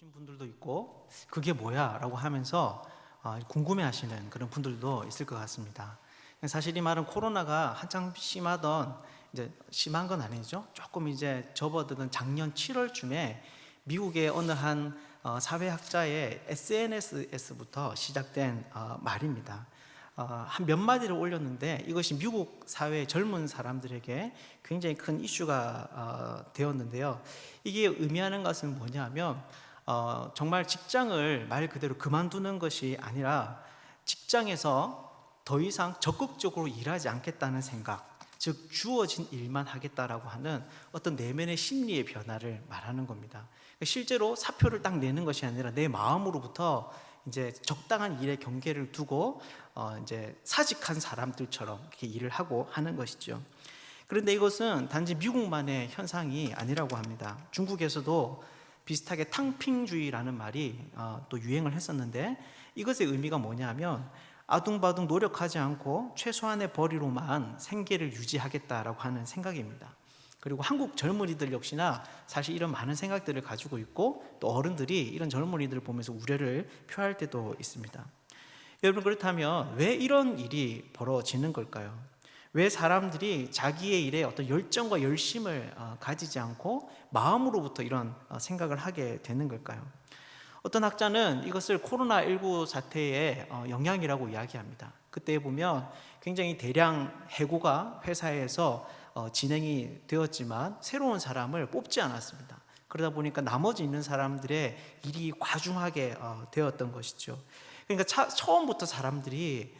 오신 분들도 있고 그게 뭐야? 라고 하면서 궁금해하시는 그런 분들도 있을 것 같습니다. 사실 이 말은 코로나가 한창 심하던, 이제 심한 건 아니죠. 조금 이제 접어드는 작년 7월쯤에 미국의 어느 한 사회학자의 SNS에서부터 시작된 말입니다. 한 몇 마디를 올렸는데 이것이 미국 사회의 젊은 사람들에게 굉장히 큰 이슈가 되었는데요. 이게 의미하는 것은 뭐냐면 정말 직장을 말 그대로 그만두는 것이 아니라 직장에서 더 이상 적극적으로 일하지 않겠다는 생각, 즉 주어진 일만 하겠다라고 하는 어떤 내면의 심리의 변화를 말하는 겁니다. 실제로 사표를 딱 내는 것이 아니라 내 마음으로부터 이제 적당한 일의 경계를 두고 이제 사직한 사람들처럼 이렇게 일을 하고 하는 것이죠. 그런데 이것은 단지 미국만의 현상이 아니라고 합니다. 중국에서도 비슷하게 탕핑주의라는 말이 또 유행을 했었는데, 이것의 의미가 뭐냐면 아둥바둥 노력하지 않고 최소한의 벌이로만 생계를 유지하겠다라고 하는 생각입니다. 그리고 한국 젊은이들 역시나 사실 이런 많은 생각들을 가지고 있고, 또 어른들이 이런 젊은이들을 보면서 우려를 표할 때도 있습니다. 여러분, 그렇다면 왜 이런 일이 벌어지는 걸까요? 왜 사람들이 자기의 일에 어떤 열정과 열심을 가지지 않고 마음으로부터 이런 생각을 하게 되는 걸까요? 어떤 학자는 이것을 코로나19 사태의 영향이라고 이야기합니다. 그때 보면 굉장히 대량 해고가 회사에서 진행이 되었지만 새로운 사람을 뽑지 않았습니다. 그러다 보니까 나머지 있는 사람들의 일이 과중하게 되었던 것이죠. 그러니까 처음부터 사람들이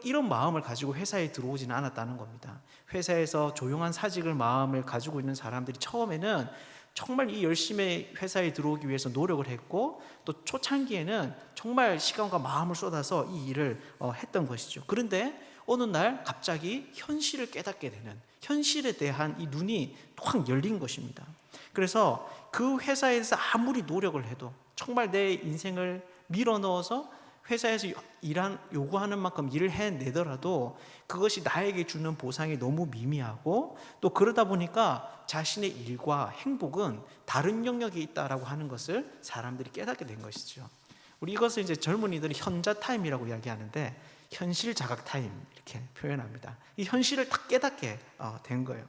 이런 마음을 가지고 회사에 들어오지는 않았다는 겁니다. 회사에서 조용한 사직을 마음을 가지고 있는 사람들이 처음에는 정말 이 열심히 회사에 들어오기 위해서 노력을 했고, 또 초창기에는 정말 시간과 마음을 쏟아서 이 일을 했던 것이죠. 그런데 어느 날 갑자기 현실을 깨닫게 되는, 현실에 대한 이 눈이 확 열린 것입니다. 그래서 그 회사에서 아무리 노력을 해도 정말 내 인생을 밀어넣어서 회사에서 요구하는 만큼 일을 해내더라도 그것이 나에게 주는 보상이 너무 미미하고, 또 그러다 보니까 자신의 일과 행복은 다른 영역에 있다라고 하는 것을 사람들이 깨닫게 된 것이죠. 우리 이것을 이제 젊은이들이 현자 타임이라고 이야기하는데, 현실 자각 타임 이렇게 표현합니다. 이 현실을 딱 깨닫게 된 거예요.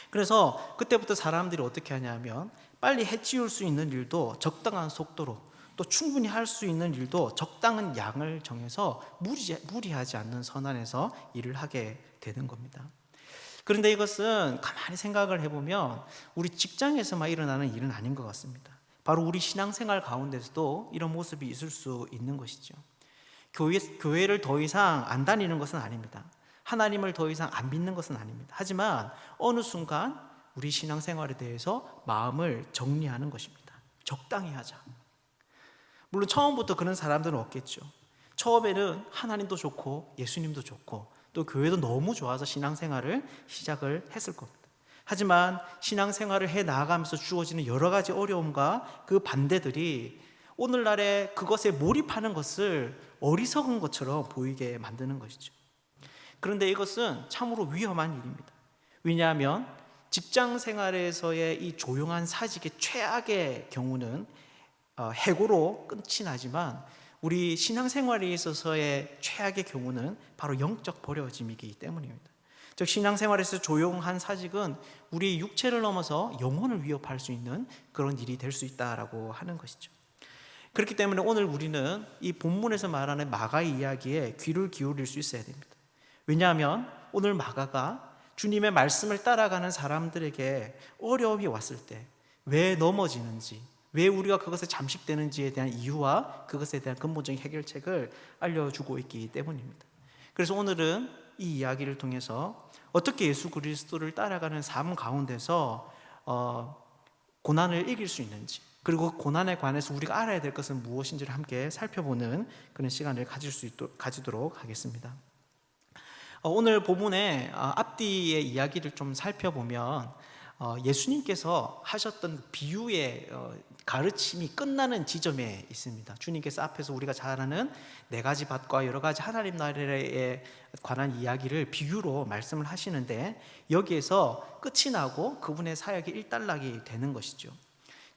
그래서 그때부터 사람들이 어떻게 하냐면 빨리 해치울 수 있는 일도 적당한 속도로, 또 충분히 할 수 있는 일도 적당한 양을 정해서 무리하지 않는 선안에서 일을 하게 되는 겁니다. 그런데 이것은 가만히 생각을 해보면 우리 직장에서만 일어나는 일은 아닌 것 같습니다. 바로 우리 신앙생활 가운데서도 이런 모습이 있을 수 있는 것이죠. 교회를 더 이상 안 다니는 것은 아닙니다. 하나님을 더 이상 안 믿는 것은 아닙니다. 하지만 어느 순간 우리 신앙생활에 대해서 마음을 정리하는 것입니다. 적당히 하자. 물론 처음부터 그런 사람들은 없겠죠. 처음에는 하나님도 좋고 예수님도 좋고 또 교회도 너무 좋아서 신앙생활을 시작을 했을 겁니다. 하지만 신앙생활을 해 나아가면서 주어지는 여러 가지 어려움과 그 반대들이 오늘날에 그것에 몰입하는 것을 어리석은 것처럼 보이게 만드는 것이죠. 그런데 이것은 참으로 위험한 일입니다. 왜냐하면 직장 생활에서의 이 조용한 사직의 최악의 경우는 해고로 끝이 나지만, 우리 신앙생활에 있어서의 최악의 경우는 바로 영적 버려짐이기 때문입니다. 즉 신앙생활에서 조용한 사직은 우리 육체를 넘어서 영혼을 위협할 수 있는 그런 일이 될 수 있다라고 하는 것이죠. 그렇기 때문에 오늘 우리는 이 본문에서 말하는 마가의 이야기에 귀를 기울일 수 있어야 됩니다. 왜냐하면 오늘 마가가 주님의 말씀을 따라가는 사람들에게 어려움이 왔을 때 왜 넘어지는지, 왜 우리가 그것에 잠식되는지에 대한 이유와 그것에 대한 근본적인 해결책을 알려주고 있기 때문입니다. 그래서 오늘은 이 이야기를 통해서 어떻게 예수 그리스도를 따라가는 삶 가운데서 고난을 이길 수 있는지, 그리고 고난에 관해서 우리가 알아야 될 것은 무엇인지를 함께 살펴보는 그런 시간을 가지도록 하겠습니다. 오늘 본문의 앞뒤의 이야기를 좀 살펴보면 예수님께서 하셨던 비유의 가르침이 끝나는 지점에 있습니다. 주님께서 앞에서 우리가 잘 아는 네 가지 밭과 여러 가지 하나님 나라에 관한 이야기를 비유로 말씀을 하시는데, 여기에서 끝이 나고 그분의 사역이 일단락이 되는 것이죠.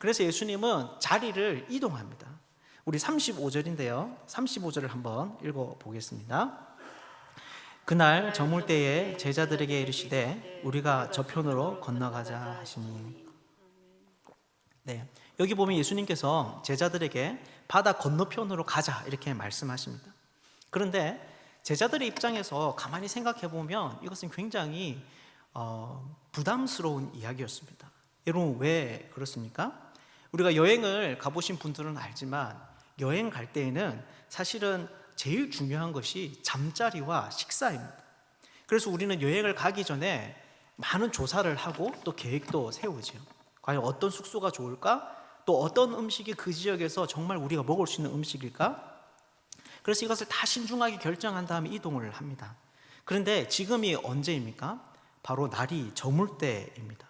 그래서 예수님은 자리를 이동합니다. 우리 35절인데요. 35절을 한번 읽어보겠습니다. 그날 저물 때에 제자들에게 이르시되 우리가 저편으로 건너가자 하시니. 네, 여기 보면 예수님께서 제자들에게 바다 건너편으로 가자 이렇게 말씀하십니다. 그런데 제자들의 입장에서 가만히 생각해 보면 이것은 굉장히 부담스러운 이야기였습니다. 여러분 왜 그렇습니까? 우리가 여행을 가보신 분들은 알지만 여행 갈 때에는 사실은 제일 중요한 것이 잠자리와 식사입니다. 그래서 우리는 여행을 가기 전에 많은 조사를 하고 또 계획도 세우죠. 과연 어떤 숙소가 좋을까? 또 어떤 음식이 그 지역에서 정말 우리가 먹을 수 있는 음식일까? 그래서 이것을 다 신중하게 결정한 다음에 이동을 합니다. 그런데 지금이 언제입니까? 바로 날이 저물 때입니다.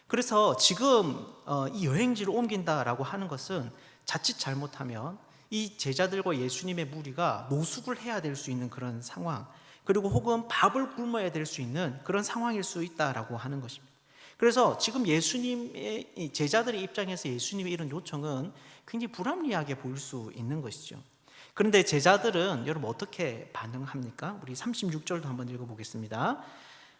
그래서 지금 이 여행지를 옮긴다라고 하는 것은 자칫 잘못하면 이 제자들과 예수님의 무리가 노숙을 해야 될 수 있는 그런 상황, 그리고 혹은 밥을 굶어야 될 수 있는 그런 상황일 수 있다라고 하는 것입니다. 그래서 지금 예수님의 제자들의 입장에서 예수님의 이런 요청은 굉장히 불합리하게 보일 수 있는 것이죠. 그런데 제자들은 여러분 어떻게 반응합니까? 우리 36절도 한번 읽어보겠습니다.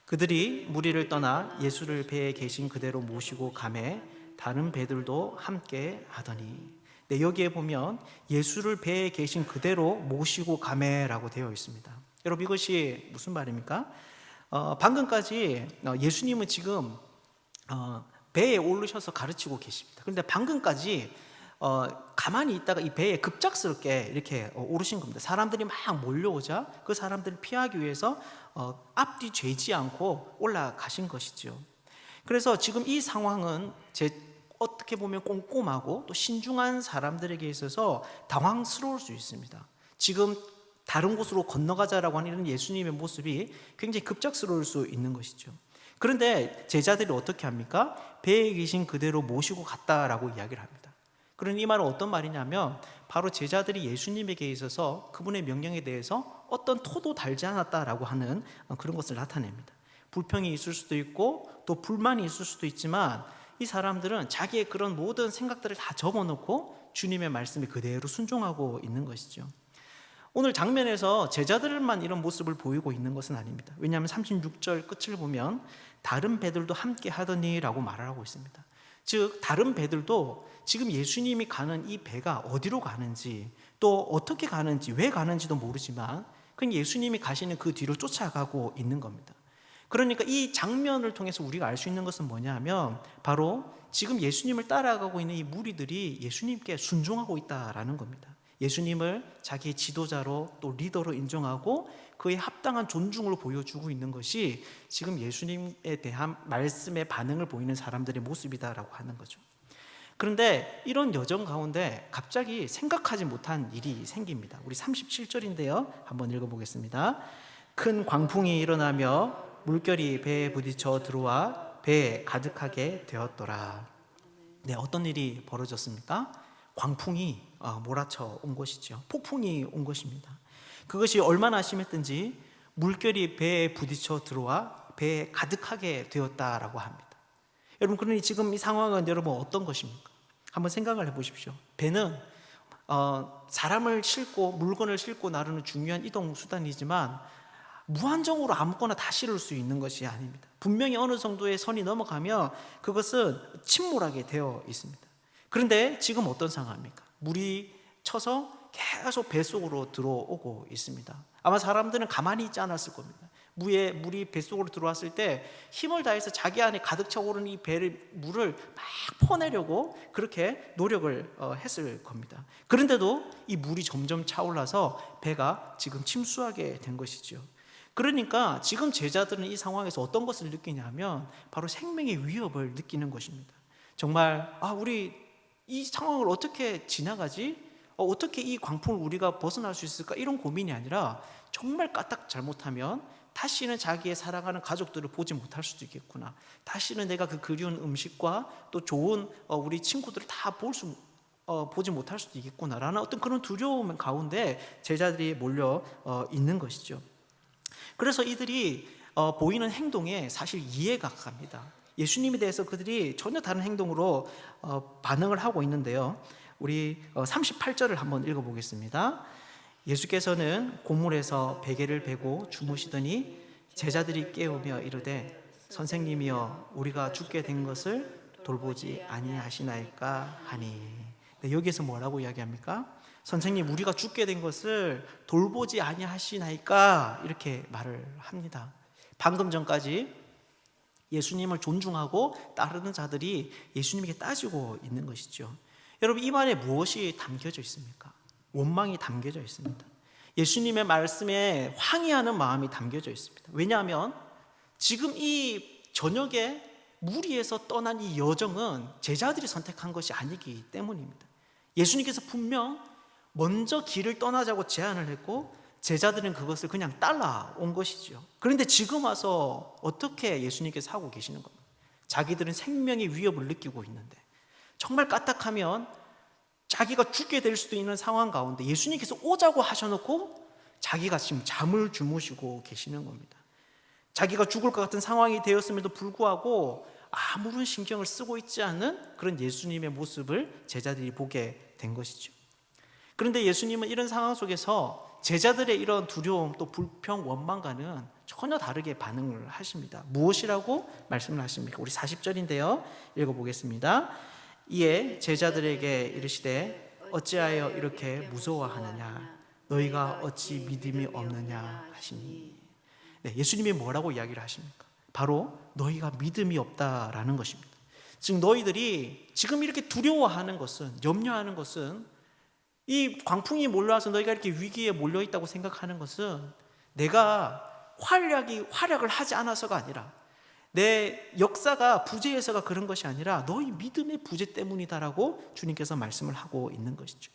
그들이 무리를 떠나 예수를 배에 계신 그대로 모시고 가매 다른 배들도 함께 하더니. 네, 여기에 보면 예수를 배에 계신 그대로 모시고 가매라고 되어 있습니다. 여러분 이것이 무슨 말입니까? 방금까지 예수님은 지금 배에 오르셔서 가르치고 계십니다. 그런데 방금까지 가만히 있다가 이 배에 급작스럽게 이렇게 오르신 겁니다. 사람들이 막 몰려오자 그 사람들을 피하기 위해서 앞뒤 죄지 않고 올라가신 것이죠. 그래서 지금 이 상황은 어떻게 보면 꼼꼼하고 또 신중한 사람들에게 있어서 당황스러울 수 있습니다. 지금 다른 곳으로 건너가자라고 하는 이런 예수님의 모습이 굉장히 급작스러울 수 있는 것이죠. 그런데 제자들이 어떻게 합니까? 배에 계신 그대로 모시고 갔다라고 이야기를 합니다. 그러니 이 말은 어떤 말이냐면 바로 제자들이 예수님에게 있어서 그분의 명령에 대해서 어떤 토도 달지 않았다라고 하는 그런 것을 나타냅니다. 불평이 있을 수도 있고 또 불만이 있을 수도 있지만 이 사람들은 자기의 그런 모든 생각들을 다 접어놓고 주님의 말씀에 그대로 순종하고 있는 것이죠. 오늘 장면에서 제자들만 이런 모습을 보이고 있는 것은 아닙니다. 왜냐하면 36절 끝을 보면 다른 배들도 함께 하더니 라고 말을 하고 있습니다. 즉 다른 배들도 지금 예수님이 가는 이 배가 어디로 가는지 또 어떻게 가는지 왜 가는지도 모르지만 그냥 예수님이 가시는 그 뒤로 쫓아가고 있는 겁니다. 그러니까 이 장면을 통해서 우리가 알 수 있는 것은 뭐냐 하면 바로 지금 예수님을 따라가고 있는 이 무리들이 예수님께 순종하고 있다라는 겁니다. 예수님을 자기의 지도자로 또 리더로 인정하고 그에 합당한 존중을 보여주고 있는 것이 지금 예수님에 대한 말씀의 반응을 보이는 사람들의 모습이다라고 하는 거죠. 그런데 이런 여정 가운데 갑자기 생각하지 못한 일이 생깁니다. 우리 37절인데요. 한번 읽어보겠습니다. 큰 광풍이 일어나며 물결이 배에 부딪혀 들어와 배에 가득하게 되었더라. 네, 어떤 일이 벌어졌습니까? 광풍이 몰아쳐 온 것이죠. 폭풍이 온 것입니다. 그것이 얼마나 심했든지 물결이 배에 부딪혀 들어와 배에 가득하게 되었다라고 합니다. 여러분 그러니 지금 이 상황은 여러분 어떤 것입니까? 한번 생각을 해보십시오. 배는 사람을 싣고 물건을 싣고 나르는 중요한 이동 수단이지만 무한정으로 아무거나 다 실을 수 있는 것이 아닙니다. 분명히 어느 정도의 선이 넘어가면 그것은 침몰하게 되어 있습니다. 그런데 지금 어떤 상황입니까? 물이 쳐서 계속 뱃속으로 들어오고 있습니다. 아마 사람들은 가만히 있지 않았을 겁니다. 물이 뱃속으로 들어왔을 때 힘을 다해서 자기 안에 가득 차 오르는 이 물을 막 퍼내려고 그렇게 노력을 했을 겁니다. 그런데도 이 물이 점점 차올라서 배가 지금 침수하게 된 것이죠. 그러니까 지금 제자들은 이 상황에서 어떤 것을 느끼냐면 바로 생명의 위협을 느끼는 것입니다. 정말 우리 이 상황을 어떻게 지나가지? 어떻게 이 광풍을 우리가 벗어날 수 있을까? 이런 고민이 아니라 정말 까딱 잘못하면 다시는 자기의 사랑하는 가족들을 보지 못할 수도 있겠구나. 다시는 내가 그 그리운 음식과 또 좋은 우리 친구들을 다 보지 못할 수도 있겠구나라는 어떤 그런 두려움 가운데 제자들이 몰려 있는 것이죠. 그래서 이들이 보이는 행동에 사실 이해가 갑니다. 예수님에 대해서 그들이 전혀 다른 행동으로 반응을 하고 있는데요. 우리 38절을 한번 읽어보겠습니다. 예수께서는 고물에서 베개를 베고 주무시더니 제자들이 깨우며 이르되 선생님이여 우리가 죽게 된 것을 돌보지 아니하시나이까 하니. 네, 여기에서 뭐라고 이야기합니까? 선생님 우리가 죽게 된 것을 돌보지 아니하시나이까 이렇게 말을 합니다. 방금 전까지 예수님을 존중하고 따르는 자들이 예수님에게 따지고 있는 것이죠. 여러분 이 말에 무엇이 담겨져 있습니까? 원망이 담겨져 있습니다. 예수님의 말씀에 항의하는 마음이 담겨져 있습니다. 왜냐하면 지금 이 저녁에 무리에서 떠난 이 여정은 제자들이 선택한 것이 아니기 때문입니다. 예수님께서 분명 먼저 길을 떠나자고 제안을 했고 제자들은 그것을 그냥 따라온 것이죠. 그런데 지금 와서 어떻게 예수님께서 하고 계시는 겁니까? 자기들은 생명의 위협을 느끼고 있는데 정말 까딱하면 자기가 죽게 될 수도 있는 상황 가운데 예수님께서 오자고 하셔놓고 자기가 지금 잠을 주무시고 계시는 겁니다. 자기가 죽을 것 같은 상황이 되었음에도 불구하고 아무런 신경을 쓰고 있지 않은 그런 예수님의 모습을 제자들이 보게 된 것이죠. 그런데 예수님은 이런 상황 속에서 제자들의 이런 두려움 또 불평 원망과는 전혀 다르게 반응을 하십니다. 무엇이라고 말씀을 하십니까? 우리 40절인데요 읽어보겠습니다. 이에 제자들에게 이르시되 어찌하여 이렇게 무서워하느냐 너희가 어찌 믿음이 없느냐 하시니. 네, 예수님이 뭐라고 이야기를 하십니까? 바로 너희가 믿음이 없다라는 것입니다. 즉 너희들이 지금 이렇게 두려워하는 것은, 염려하는 것은, 이 광풍이 몰려와서 너희가 이렇게 위기에 몰려있다고 생각하는 것은 내가 활약을 하지 않아서가 아니라 내 역사가 부재해서가 그런 것이 아니라 너희 믿음의 부재 때문이다라고 주님께서 말씀을 하고 있는 것이죠.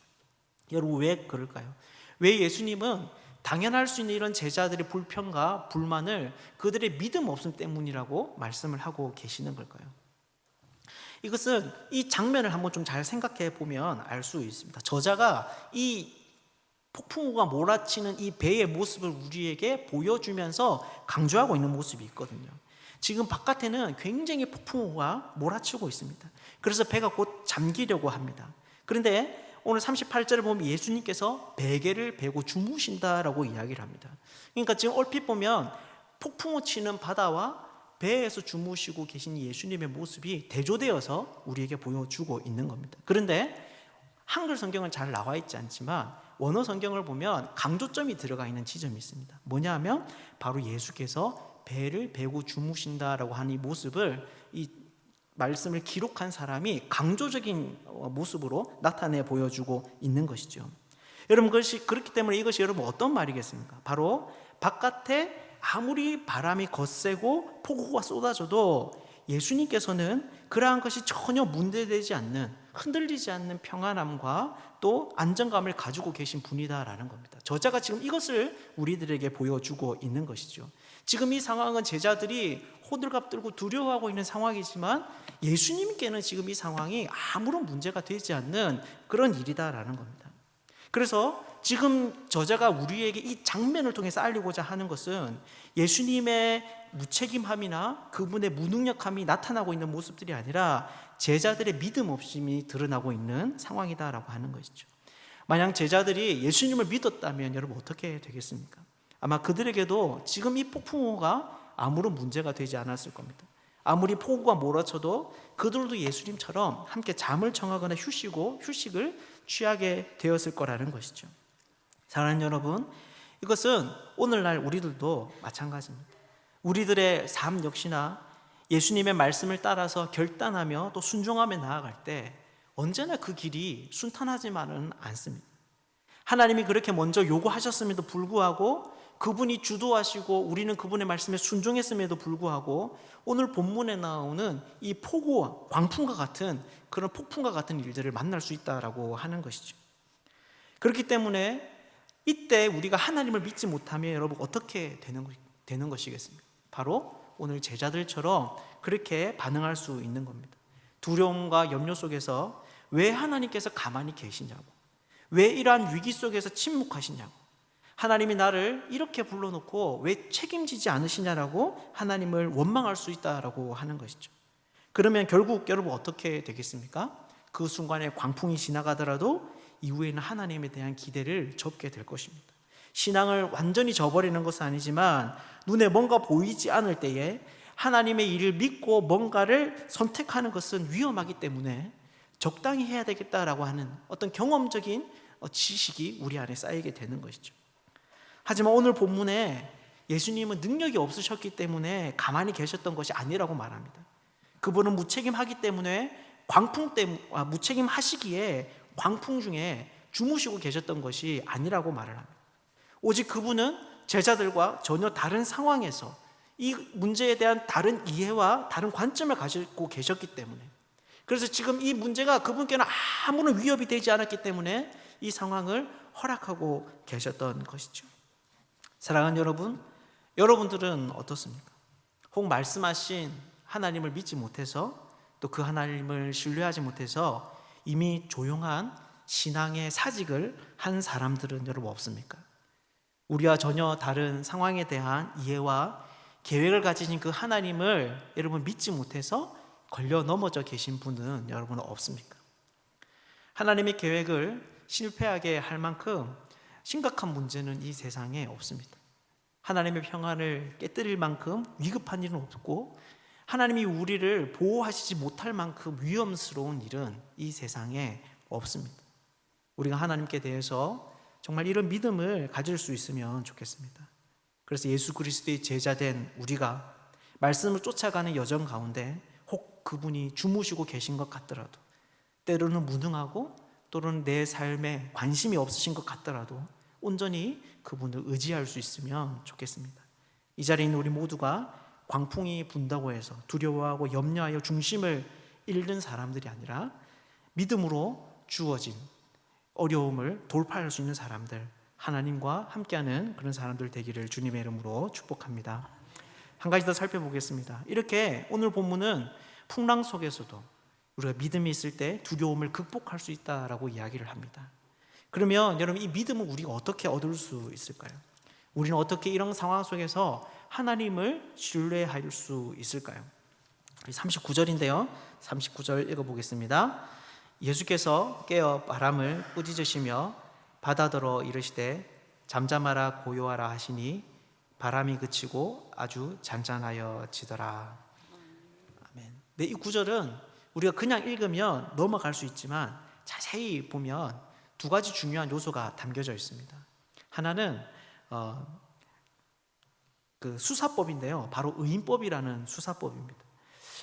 여러분 왜 그럴까요? 왜 예수님은 당연할 수 있는 이런 제자들의 불평과 불만을 그들의 믿음 없음 때문이라고 말씀을 하고 계시는 걸까요? 이것은 이 장면을 한번 좀 잘 생각해 보면 알 수 있습니다. 저자가 이 폭풍우가 몰아치는 이 배의 모습을 우리에게 보여주면서 강조하고 있는 모습이 있거든요. 지금 바깥에는 굉장히 폭풍우가 몰아치고 있습니다. 그래서 배가 곧 잠기려고 합니다. 그런데 오늘 38절을 보면 예수님께서 베개를 베고 주무신다라고 이야기를 합니다. 그러니까 지금 얼핏 보면 폭풍우 치는 바다와 배에서 주무시고 계신 예수님의 모습이 대조되어서 우리에게 보여주고 있는 겁니다. 그런데 한글 성경은 잘 나와 있지 않지만 원어 성경을 보면 강조점이 들어가 있는 지점이 있습니다. 뭐냐 하면 바로 예수께서 배를 베고 주무신다라고 하는 이 모습을, 이 말씀을 기록한 사람이 강조적인 모습으로 나타내 보여주고 있는 것이죠. 여러분 그렇기 때문에 이것이 여러분 어떤 말이겠습니까? 바로 바깥에 아무리 바람이 거세고 폭우가 쏟아져도 예수님께서는 그러한 것이 전혀 문제되지 않는, 흔들리지 않는 평안함과 또 안정감을 가지고 계신 분이다라는 겁니다. 저자가 지금 이것을 우리들에게 보여주고 있는 것이죠. 지금 이 상황은 제자들이 호들갑 떨고 두려워하고 있는 상황이지만 예수님께는 지금 이 상황이 아무런 문제가 되지 않는 그런 일이다라는 겁니다. 그래서 지금 저자가 우리에게 이 장면을 통해서 알리고자 하는 것은 예수님의 무책임함이나 그분의 무능력함이 나타나고 있는 모습들이 아니라 제자들의 믿음 없음이 드러나고 있는 상황이다라고 하는 것이죠. 만약 제자들이 예수님을 믿었다면 여러분 어떻게 되겠습니까? 아마 그들에게도 지금 이 폭풍우가 아무런 문제가 되지 않았을 겁니다. 아무리 폭우가 몰아쳐도 그들도 예수님처럼 함께 잠을 청하거나 휴식을 취하게 되었을 거라는 것이죠. 사랑하는 여러분, 이것은 오늘날 우리들도 마찬가지입니다. 우리들의 삶 역시나 예수님의 말씀을 따라서 결단하며 또 순종하며 나아갈 때 언제나 그 길이 순탄하지만은 않습니다. 하나님이 그렇게 먼저 요구하셨음에도 불구하고 그분이 주도하시고 우리는 그분의 말씀에 순종했음에도 불구하고 오늘 본문에 나오는 이 폭우와 광풍과 같은 그런 폭풍과 같은 일들을 만날 수 있다라고 하는 것이죠. 그렇기 때문에 이때 우리가 하나님을 믿지 못하면 여러분 어떻게 되는 것이겠습니까? 바로 오늘 제자들처럼 그렇게 반응할 수 있는 겁니다. 두려움과 염려 속에서 왜 하나님께서 가만히 계시냐고, 왜 이러한 위기 속에서 침묵하시냐고, 하나님이 나를 이렇게 불러놓고 왜 책임지지 않으시냐라고 하나님을 원망할 수 있다라고 하는 것이죠. 그러면 결국 여러분 어떻게 되겠습니까? 그 순간에 광풍이 지나가더라도 이후에는 하나님에 대한 기대를 접게 될 것입니다. 신앙을 완전히 저버리는 것은 아니지만 눈에 뭔가 보이지 않을 때에 하나님의 일을 믿고 뭔가를 선택하는 것은 위험하기 때문에 적당히 해야 되겠다라고 하는 어떤 경험적인 지식이 우리 안에 쌓이게 되는 것이죠. 하지만 오늘 본문에 예수님은 능력이 없으셨기 때문에 가만히 계셨던 것이 아니라고 말합니다. 그분은 무책임하기 때문에 무책임하시기에 광풍 중에 주무시고 계셨던 것이 아니라고 말을 합니다. 오직 그분은 제자들과 전혀 다른 상황에서 이 문제에 대한 다른 이해와 다른 관점을 가지고 계셨기 때문에, 그래서 지금 이 문제가 그분께는 아무런 위협이 되지 않았기 때문에 이 상황을 허락하고 계셨던 것이죠. 사랑하는 여러분, 여러분들은 어떻습니까? 혹 말씀하신 하나님을 믿지 못해서, 또 그 하나님을 신뢰하지 못해서 이미 조용한 신앙의 사직을 한 사람들은 여러분 없습니까? 우리와 전혀 다른 상황에 대한 이해와 계획을 가지신 그 하나님을 여러분 믿지 못해서 걸려 넘어져 계신 분은 여러분 없습니까? 하나님의 계획을 실패하게 할 만큼 심각한 문제는 이 세상에 없습니다. 하나님의 평안을 깨뜨릴 만큼 위급한 일은 없고, 하나님이 우리를 보호하시지 못할 만큼 위험스러운 일은 이 세상에 없습니다. 우리가 하나님께 대해서 정말 이런 믿음을 가질 수 있으면 좋겠습니다. 그래서 예수 그리스도의 제자된 우리가 말씀을 쫓아가는 여정 가운데 혹 그분이 주무시고 계신 것 같더라도, 때로는 무능하고 또는 내 삶에 관심이 없으신 것 같더라도 온전히 그분을 의지할 수 있으면 좋겠습니다. 이 자리에 있는 우리 모두가 광풍이 분다고 해서 두려워하고 염려하여 중심을 잃는 사람들이 아니라 믿음으로 주어진 어려움을 돌파할 수 있는 사람들, 하나님과 함께하는 그런 사람들 되기를 주님의 이름으로 축복합니다. 한 가지 더 살펴보겠습니다. 이렇게 오늘 본문은 풍랑 속에서도 우리가 믿음이 있을 때 두려움을 극복할 수 있다라고 이야기를 합니다. 그러면 여러분, 이 믿음은 우리가 어떻게 얻을 수 있을까요? 우리는 어떻게 이런 상황 속에서 하나님을 신뢰할 수 있을까요? 39절인데요. 39절 읽어보겠습니다. 예수께서 깨어 바람을 꾸짖으시며 바다더러 이르시되 잠잠하라 고요하라 하시니 바람이 그치고 아주 잔잔하여지더라. 아멘. 네, 이 구절은 우리가 그냥 읽으면 넘어갈 수 있지만 자세히 보면 두 가지 중요한 요소가 담겨져 있습니다. 하나는 그 수사법인데요, 바로 의인법이라는 수사법입니다.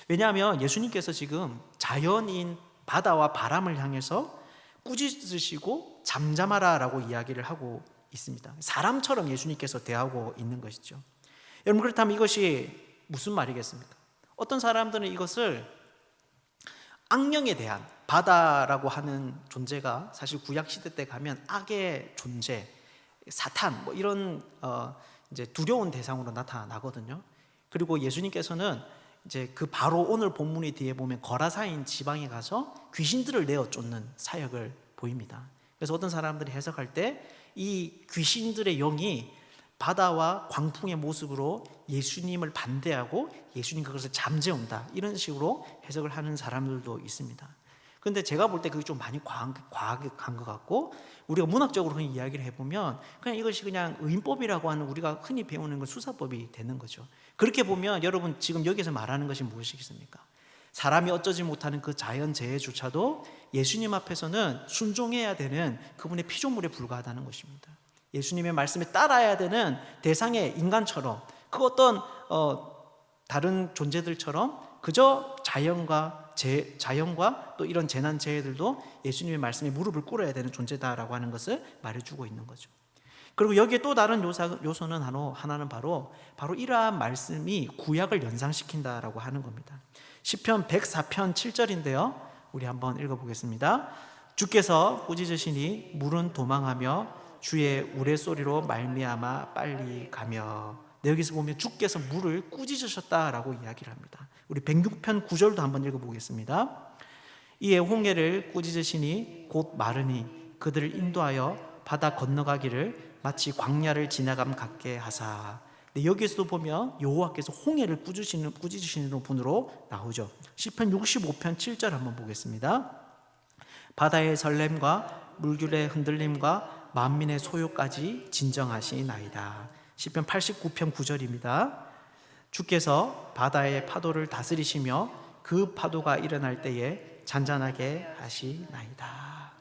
왜냐하면 예수님께서 지금 자연인 바다와 바람을 향해서 꾸짖으시고 잠잠하라라고 이야기를 하고 있습니다. 사람처럼 예수님께서 대하고 있는 것이죠. 여러분, 그렇다면 이것이 무슨 말이겠습니까? 어떤 사람들은 이것을 악령에 대한, 바다라고 하는 존재가 사실 구약 시대 때 가면 악의 존재, 사탄 이런 이제 두려운 대상으로 나타나거든요. 그리고 예수님께서는 이제 그 바로 오늘 본문의 뒤에 보면 거라사인 지방에 가서 귀신들을 내어 쫓는 사역을 보입니다. 그래서 어떤 사람들이 해석할 때 이 귀신들의 영이 바다와 광풍의 모습으로 예수님을 반대하고 예수님 그것을 잠재운다, 이런 식으로 해석을 하는 사람들도 있습니다. 그런데 제가 볼 때 그게 좀 많이 과하게 간 것 같고, 우리가 문학적으로 그냥 이야기를 해보면 그냥 이것이 그냥 의인법이라고 하는 우리가 흔히 배우는 그 수사법이 되는 거죠. 그렇게 보면 여러분, 지금 여기서 말하는 것이 무엇이겠습니까? 사람이 어쩌지 못하는 그 자연재해조차도 예수님 앞에서는 순종해야 되는 그분의 피조물에 불과하다는 것입니다. 예수님의 말씀에 따라야 되는 대상의 인간처럼, 그 어떤 다른 존재들처럼 그저 자연과 또 이런 재난 재해들도 예수님의 말씀에 무릎을 꿇어야 되는 존재다라고 하는 것을 말해주고 있는 거죠. 그리고 여기에 또 다른 요소는 하나는 바로 이러한 말씀이 구약을 연상시킨다라고 하는 겁니다. 시편 104편 7절인데요. 우리 한번 읽어보겠습니다. 주께서 꾸짖으시니 물은 도망하며 주의 우레소리로 말미암아 빨리 가며. 네, 여기서 보면 주께서 물을 꾸짖으셨다라고 이야기를 합니다. 우리 106편 9절도 한번 읽어보겠습니다. 이에 홍해를 꾸짖으시니 곧 마르니 그들을 인도하여 바다 건너가기를 마치 광야를 지나감 같게 하사. 근데 여기에서도 보면 여호와께서 홍해를 꾸짖으시는 분으로 나오죠. 시편 65편 7절 한번 보겠습니다. 바다의 설렘과 물결의 흔들림과 만민의 소요까지 진정하시나이다. 시편 89편 9절입니다. 주께서 바다의 파도를 다스리시며 그 파도가 일어날 때에 잔잔하게 하시나이다.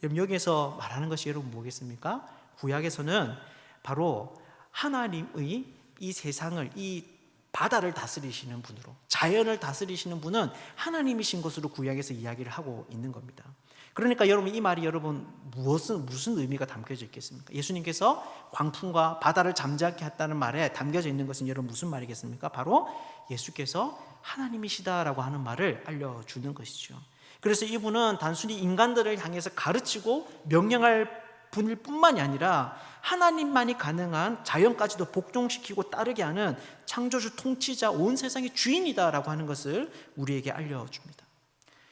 여러분, 여기에서 말하는 것이 여러분 뭐겠습니까? 구약에서는 바로 하나님의 이 세상을, 이 바다를 다스리시는 분으로, 자연을 다스리시는 분은 하나님이신 것으로 구약에서 이야기를 하고 있는 겁니다. 그러니까 여러분, 이 말이 여러분 무슨 의미가 담겨져 있겠습니까? 예수님께서 광풍과 바다를 잠잠케 했다는 말에 담겨져 있는 것은 여러분 무슨 말이겠습니까? 바로 예수께서 하나님이시다라고 하는 말을 알려주는 것이죠. 그래서 이분은 단순히 인간들을 향해서 가르치고 명령할 분일 뿐만이 아니라 하나님만이 가능한 자연까지도 복종시키고 따르게 하는 창조주, 통치자, 온 세상의 주인이다라고 하는 것을 우리에게 알려줍니다.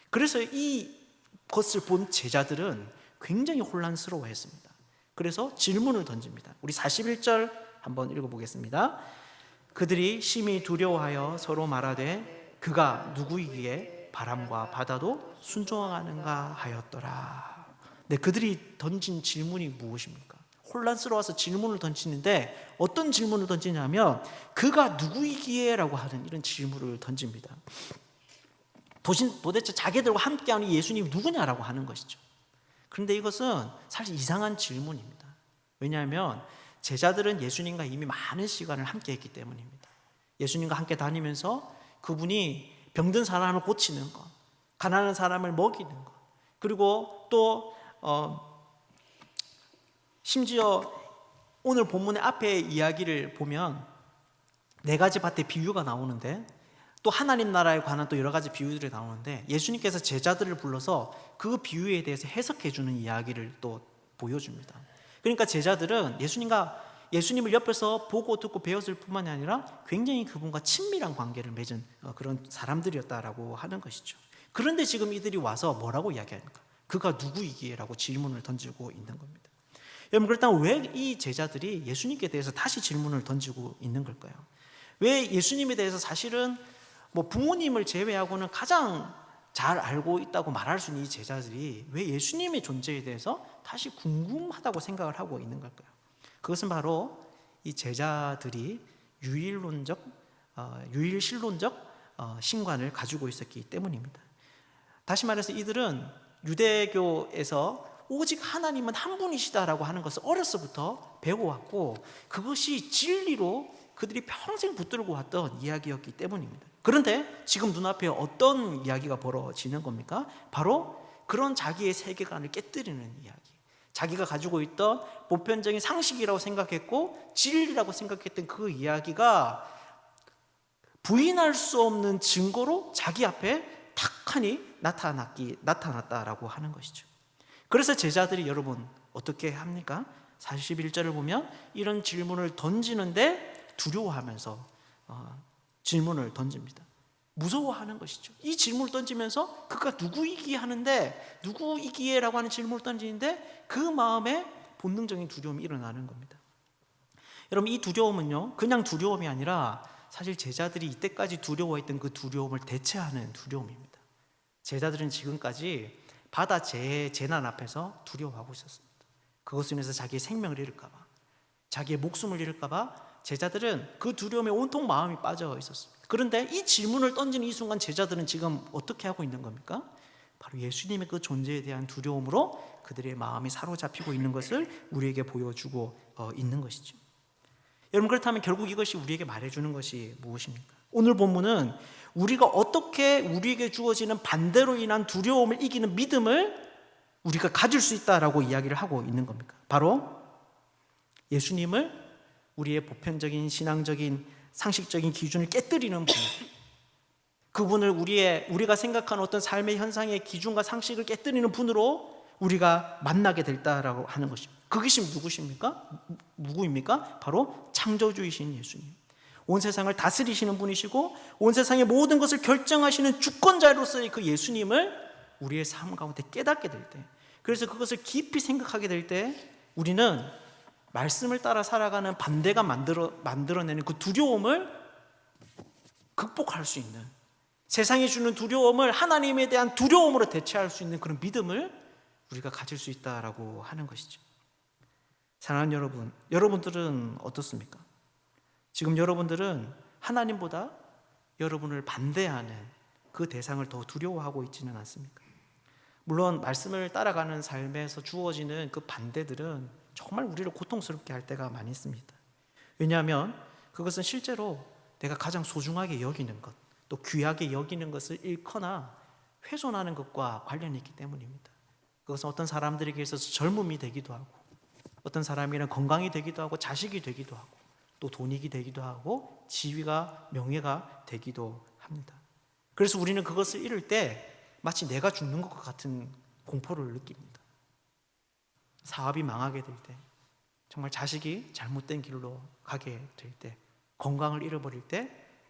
그래서 이 것을 본 제자들은 굉장히 혼란스러워했습니다. 그래서 질문을 던집니다. 우리 41절 한번 읽어보겠습니다. 그들이 심히 두려워하여 서로 말하되 그가 누구이기에 바람과 바다도 순종하는가 하였더라. 네, 그들이 던진 질문이 무엇입니까? 혼란스러워서 질문을 던지는데 어떤 질문을 던지냐면 그가 누구이기에 라고 하는 이런 질문을 던집니다. 도대체 자기들과 함께하는 예수님이 누구냐라고 하는 것이죠. 그런데 이것은 사실 이상한 질문입니다. 왜냐하면 제자들은 예수님과 이미 많은 시간을 함께 했기 때문입니다. 예수님과 함께 다니면서 그분이 병든 사람을 고치는 것, 가난한 사람을 먹이는 것, 그리고 또 심지어 오늘 본문의 앞에 이야기를 보면 4가지 밭의 비유가 나오는데 또 하나님 나라에 관한 또 여러 가지 비유들이 나오는데 예수님께서 제자들을 불러서 그 비유에 대해서 해석해 주는 이야기를 또 보여줍니다. 그러니까 제자들은 예수님을 옆에서 보고 듣고 배웠을 뿐만이 아니라 굉장히 그분과 친밀한 관계를 맺은 그런 사람들이었다라고 하는 것이죠. 그런데 지금 이들이 와서 뭐라고 이야기합니까? 그가 누구이기에? 라고 질문을 던지고 있는 겁니다. 여러분, 그렇다면 왜 이 제자들이 예수님께 대해서 다시 질문을 던지고 있는 걸까요? 왜 예수님에 대해서 사실은 부모님을 제외하고는 가장 잘 알고 있다고 말할 수 있는 이 제자들이 왜 예수님의 존재에 대해서 다시 궁금하다고 생각을 하고 있는 걸까요? 그것은 바로 이 제자들이 유일신론적 신관을 가지고 있었기 때문입니다. 다시 말해서 이들은 유대교에서 오직 하나님은 한 분이시다라고 하는 것을 어려서부터 배워왔고 그것이 진리로 그들이 평생 붙들고 왔던 이야기였기 때문입니다. 그런데 지금 눈앞에 어떤 이야기가 벌어지는 겁니까? 바로 그런 자기의 세계관을 깨뜨리는 이야기, 자기가 가지고 있던 보편적인 상식이라고 생각했고 진리라고 생각했던 그 이야기가 부인할 수 없는 증거로 자기 앞에 탁하니 나타났다라고 하는 것이죠. 그래서 제자들이 여러분 어떻게 합니까? 41절을 보면 이런 질문을 던지는데 두려워하면서 질문을 던집니다. 무서워하는 것이죠. 이 질문을 던지면서 그가 누구이기에 하는데 누구이기에 라고 하는 질문을 던지는데 그 마음에 본능적인 두려움이 일어나는 겁니다. 여러분, 이 두려움은요 그냥 두려움이 아니라 사실 제자들이 이때까지 두려워했던 그 두려움을 대체하는 두려움입니다. 제자들은 지금까지 바다 재난 앞에서 두려워하고 있었습니다. 그것으로 인해서 자기의 생명을 잃을까 봐, 자기의 목숨을 잃을까 봐 제자들은 그 두려움에 온통 마음이 빠져 있었습니다. 그런데 이 질문을 던지는 이 순간 제자들은 지금 어떻게 하고 있는 겁니까? 바로 예수님의 그 존재에 대한 두려움으로 그들의 마음이 사로잡히고 있는 것을 우리에게 보여주고 있는 것이죠. 여러분, 그렇다면 결국 이것이 우리에게 말해주는 것이 무엇입니까? 오늘 본문은 우리가 어떻게 우리에게 주어지는 반대로 인한 두려움을 이기는 믿음을 우리가 가질 수 있다라고 이야기를 하고 있는 겁니까? 바로 예수님을 우리의 보편적인 신앙적인 상식적인 기준을 깨뜨리는 분, 그분을 우리가 생각하는 어떤 삶의 현상의 기준과 상식을 깨뜨리는 분으로 우리가 만나게 됐다라고 하는 것입니다. 그것이 누구입니까? 바로 창조주이신 예수님, 온 세상을 다스리시는 분이시고 온 세상의 모든 것을 결정하시는 주권자로서의 그 예수님을 우리의 삶 가운데 깨닫게 될 때, 그래서 그것을 깊이 생각하게 될 때 우리는 말씀을 따라 살아가는 반대가 만들어내는 그 두려움을 극복할 수 있는, 세상이 주는 두려움을 하나님에 대한 두려움으로 대체할 수 있는 그런 믿음을 우리가 가질 수 있다라고 하는 것이죠. 사랑하는 여러분, 여러분들은 어떻습니까? 지금 여러분들은 하나님보다 여러분을 반대하는 그 대상을 더 두려워하고 있지는 않습니까? 물론 말씀을 따라가는 삶에서 주어지는 그 반대들은 정말 우리를 고통스럽게 할 때가 많이 있습니다. 왜냐하면 그것은 실제로 내가 가장 소중하게 여기는 것, 또 귀하게 여기는 것을 잃거나 훼손하는 것과 관련이 있기 때문입니다. 그것은 어떤 사람들에게 있어서 젊음이 되기도 하고, 어떤 사람에게는 건강이 되기도 하고, 자식이 되기도 하고, 또 돈이 되기도 하고, 지위가, 명예가 되기도 합니다. 그래서 우리는 그것을 잃을 때 마치 내가 죽는 것과 같은 공포를 느낍니다. 사업이 망하게 될 때, 정말 자식이 잘못된 길로 가게 될 때, 건강을 잃어버릴 때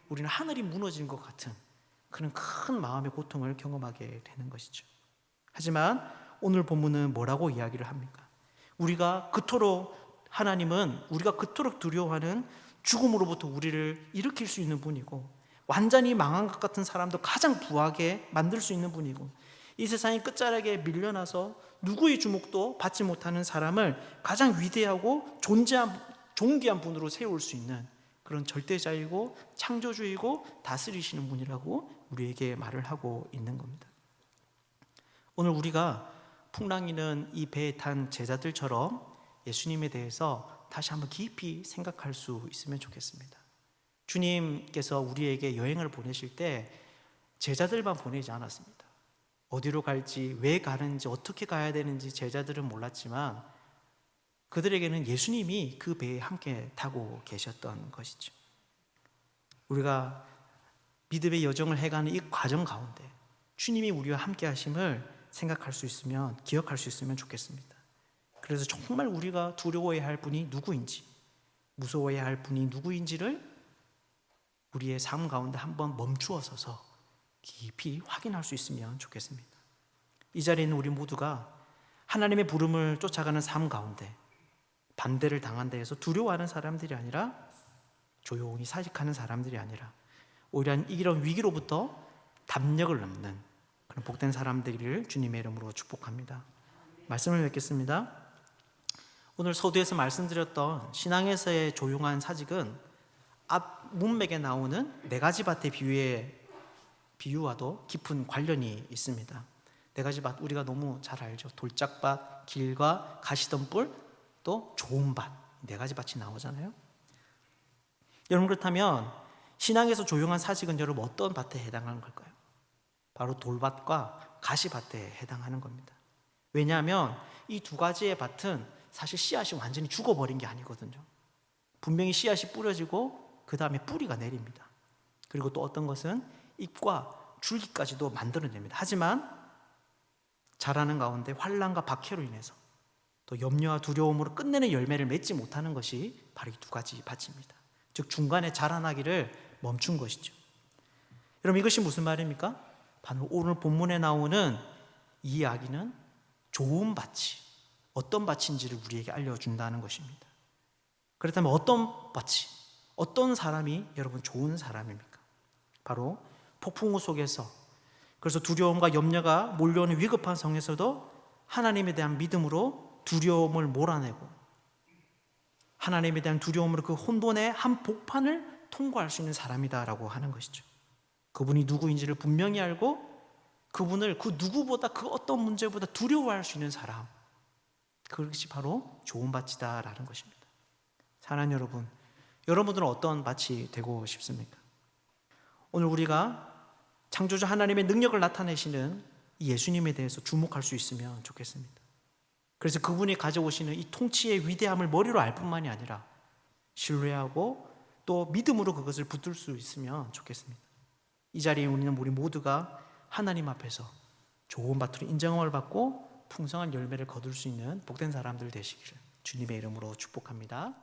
우리는 하늘이 무너진 것 같은 그런 큰 마음의 고통을 경험하게 되는 것이죠. 하지만 오늘 본문은 뭐라고 이야기를 합니까? 하나님은 우리가 그토록 두려워하는 죽음으로부터 우리를 일으킬 수 있는 분이고, 완전히 망한 것 같은 사람도 가장 부하게 만들 수 있는 분이고, 이 세상의 끝자락에 밀려나서 누구의 주목도 받지 못하는 사람을 가장 위대하고 존귀한 분으로 세울 수 있는 그런 절대자이고 창조주이고 다스리시는 분이라고 우리에게 말을 하고 있는 겁니다. 오늘 우리가 풍랑이는 이 배에 탄 제자들처럼 예수님에 대해서 다시 한번 깊이 생각할 수 있으면 좋겠습니다. 주님께서 우리에게 여행을 보내실 때 제자들만 보내지 않았습니다. 어디로 갈지, 왜 가는지, 어떻게 가야 되는지 제자들은 몰랐지만 그들에게는 예수님이 그 배에 함께 타고 계셨던 것이죠. 우리가 믿음의 여정을 해가는 이 과정 가운데 주님이 우리와 함께 하심을 생각할 수 있으면, 기억할 수 있으면 좋겠습니다. 그래서 정말 우리가 두려워해야 할 분이 누구인지, 무서워해야 할 분이 누구인지를 우리의 삶 가운데 한번 멈추어 서서 깊이 확인할 수 있으면 좋겠습니다. 이 자리에 있는 우리 모두가 하나님의 부름을 쫓아가는 삶 가운데 반대를 당한다 해서 두려워하는 사람들이 아니라, 조용히 사직하는 사람들이 아니라, 오히려 이런 위기로부터 담력을 얻는 그런 복된 사람들을 주님의 이름으로 축복합니다. 말씀을 맺겠습니다. 오늘 서두에서 말씀드렸던 신앙에서의 조용한 사직은 앞 문맥에 나오는 네 가지 밭의 비유와도 깊은 관련이 있습니다. 네 가지 밭 우리가 너무 잘 알죠. 돌짝밭, 길과 가시던 뿔, 또 좋은 밭, 네 가지 밭이 나오잖아요. 여러분, 그렇다면 신앙에서 조용한 사직은 여러분 어떤 밭에 해당하는 걸까요? 바로 돌밭과 가시밭에 해당하는 겁니다. 왜냐하면 이 두 가지의 밭은 사실 씨앗이 완전히 죽어버린 게 아니거든요. 분명히 씨앗이 뿌려지고 그 다음에 뿌리가 내립니다. 그리고 또 어떤 것은 잎과 줄기까지도 만들어냅니다. 하지만 자라는 가운데 환난과 박해로 인해서 또 염려와 두려움으로 끝내는 열매를 맺지 못하는 것이 바로 이 두 가지 밭입니다. 즉 중간에 자라나기를 멈춘 것이죠. 여러분, 이것이 무슨 말입니까? 바로 오늘 본문에 나오는 이 이야기는 좋은 밭이 어떤 밭인지를 우리에게 알려준다는 것입니다. 그렇다면 어떤 밭이, 어떤 사람이 여러분 좋은 사람입니까? 바로 폭풍우 속에서, 그래서 두려움과 염려가 몰려오는 위급한 상황에서도 하나님에 대한 믿음으로 두려움을 몰아내고 하나님에 대한 두려움으로 그 혼돈의 한 복판을 통과할 수 있는 사람이다라고 하는 것이죠. 그분이 누구인지를 분명히 알고 그분을 그 누구보다, 그 어떤 문제보다 두려워할 수 있는 사람, 그것이 바로 좋은 밭이다라는 것입니다. 사랑하는 여러분, 여러분들은 어떤 밭이 되고 싶습니까? 오늘 우리가 창조주 하나님의 능력을 나타내시는 이 예수님에 대해서 주목할 수 있으면 좋겠습니다. 그래서 그분이 가져오시는 이 통치의 위대함을 머리로 알 뿐만이 아니라 신뢰하고 또 믿음으로 그것을 붙들 수 있으면 좋겠습니다. 이 자리에 우리는 우리 모두가 하나님 앞에서 좋은 밭으로 인정을 받고 풍성한 열매를 거둘 수 있는 복된 사람들 되시기를 주님의 이름으로 축복합니다.